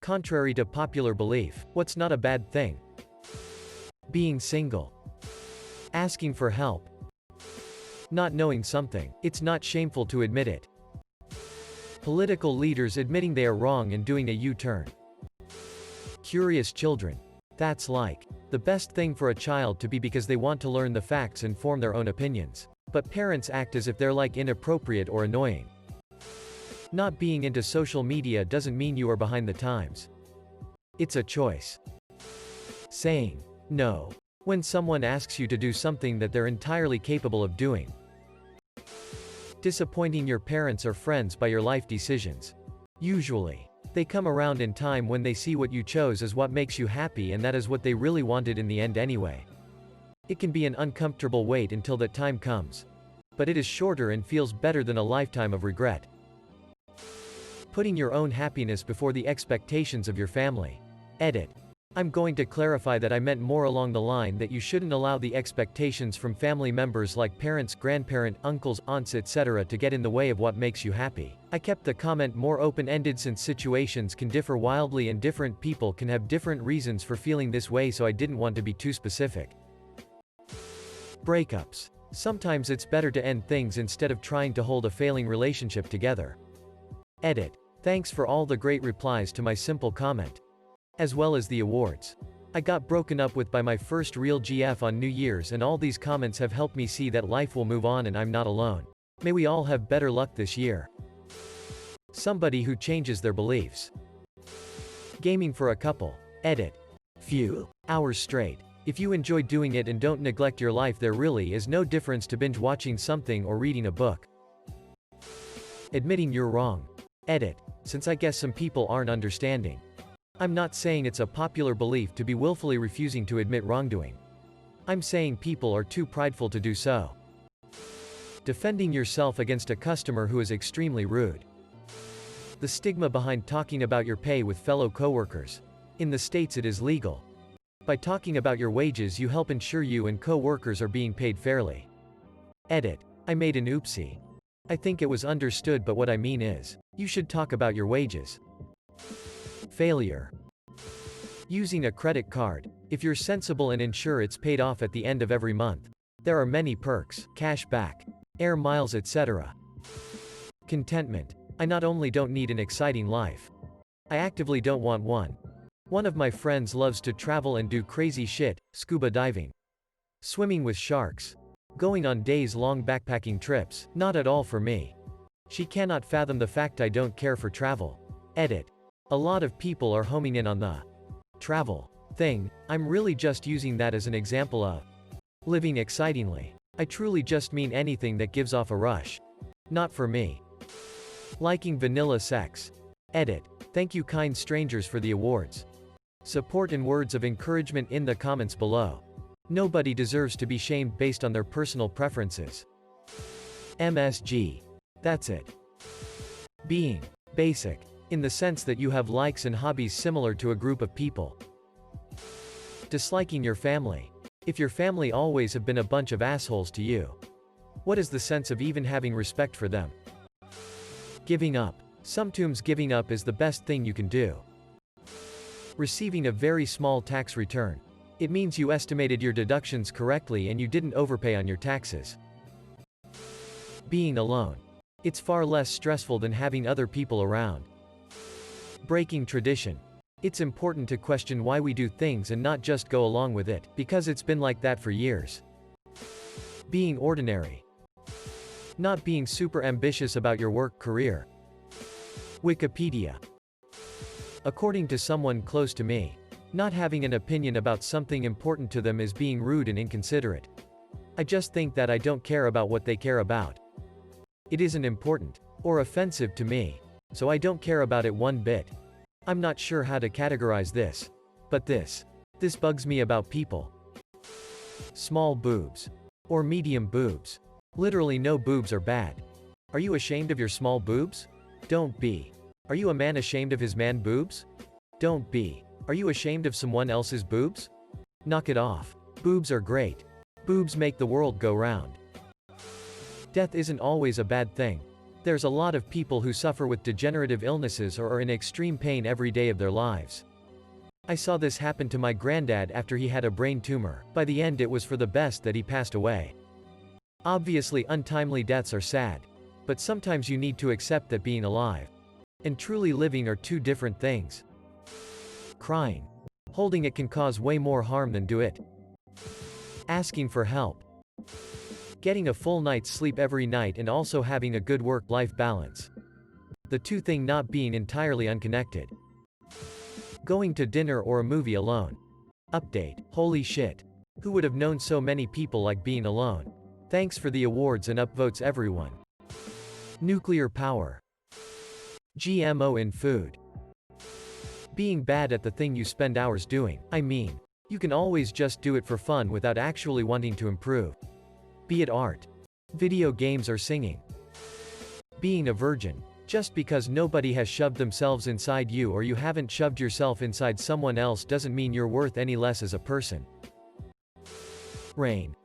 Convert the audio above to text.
Contrary to popular belief, what's not a bad thing? Being single. Asking for help. Not knowing something. It's not shameful to admit it. Political leaders admitting they are wrong and doing a U-turn. Curious children. That's like the best thing for a child to be because they want to learn the facts and form their own opinions. But parents act as if they're like inappropriate or annoying. Not being into social media doesn't mean you are behind the times. It's a choice. Saying no when someone asks you to do something that they're entirely capable of doing. Disappointing your parents or friends by your life decisions. Usually, they come around in time when they see what you chose as what makes you happy, and that is what they really wanted in the end anyway. It can be an uncomfortable wait until that time comes. But it is shorter and feels better than a lifetime of regret. Putting your own happiness before the expectations of your family. Edit. I'm going to clarify that I meant more along the line that you shouldn't allow the expectations from family members like parents, grandparents, uncles, aunts, etc. to get in the way of what makes you happy. I kept the comment more open-ended since situations can differ wildly and different people can have different reasons for feeling this way, so I didn't want to be too specific. Breakups. Sometimes it's better to end things instead of trying to hold a failing relationship together. Edit. Thanks for all the great replies to my simple comment. As well as the awards. I got broken up with by my first real GF on New Year's, and all these comments have helped me see that life will move on and I'm not alone. May we all have better luck this year. Somebody who changes their beliefs. Gaming for a couple. Edit. Few hours straight. If you enjoy doing it and don't neglect your life, there really is no difference to binge watching something or reading a book. Admitting you're wrong. Edit. Since I guess some people aren't understanding. I'm not saying it's a popular belief to be willfully refusing to admit wrongdoing. I'm saying people are too prideful to do so. Defending yourself against a customer who is extremely rude. The stigma behind talking about your pay with fellow coworkers. In the States it is legal. By talking about your wages you help ensure you and co-workers are being paid fairly. Edit. I made an oopsie. I think it was understood, but what I mean is, you should talk about your wages. Failure. Using a credit card. If you're sensible and ensure it's paid off at the end of every month. There are many perks, cash back, air miles, etc. Contentment. I not only don't need an exciting life. I actively don't want one. One of my friends loves to travel and do crazy shit, scuba diving, swimming with sharks, going on days-long backpacking trips. Not at all for me. She cannot fathom the fact I don't care for travel. Edit. A lot of people are homing in on the travel thing. I'm really just using that as an example of living excitingly. I truly just mean anything that gives off a rush. Not for me. Liking vanilla sex. Edit. Thank you kind strangers for the awards. Support and words of encouragement in the comments below. Nobody deserves to be shamed based on their personal preferences. MSG. That's it. Being basic. In the sense that you have likes and hobbies similar to a group of people. Disliking your family. If your family always have been a bunch of assholes to you, what is the sense of even having respect for them? Giving up. Sometimes giving up is the best thing you can do. Receiving a very small tax return. It means you estimated your deductions correctly and you didn't overpay on your taxes. Being alone. It's far less stressful than having other people around. Breaking tradition. It's important to question why we do things and not just go along with it, because it's been like that for years. Being ordinary. Not being super ambitious about your work career. Wikipedia. According to someone close to me, not having an opinion about something important to them is being rude and inconsiderate. I just think that I don't care about what they care about. It isn't important or offensive to me, so I don't care about it one bit. I'm not sure how to categorize this, but this bugs me about people. Small boobs. Or medium boobs. Literally no boobs are bad. Are you ashamed of your small boobs? Don't be. Are you a man ashamed of his man boobs? Don't be. Are you ashamed of someone else's boobs? Knock it off. Boobs are great. Boobs make the world go round. Death isn't always a bad thing. There's a lot of people who suffer with degenerative illnesses or are in extreme pain every day of their lives. I saw this happen to my granddad after he had a brain tumor. By the end it was for the best that he passed away. Obviously untimely deaths are sad. But sometimes you need to accept that being alive and truly living are two different things. Crying. Holding it can cause way more harm than do it. Asking for help. Getting a full night's sleep every night and also having a good work-life balance. The two things not being entirely unconnected. Going to dinner or a movie alone. Update. Holy shit. Who would have known so many people like being alone? Thanks for the awards and upvotes everyone. Nuclear power. GMO in food. Being bad at the thing you spend hours doing. I mean, you can always just do it for fun without actually wanting to improve. Be it art, video games or singing. Being a virgin. Just because nobody has shoved themselves inside you or you haven't shoved yourself inside someone else doesn't mean you're worth any less as a person. Rain.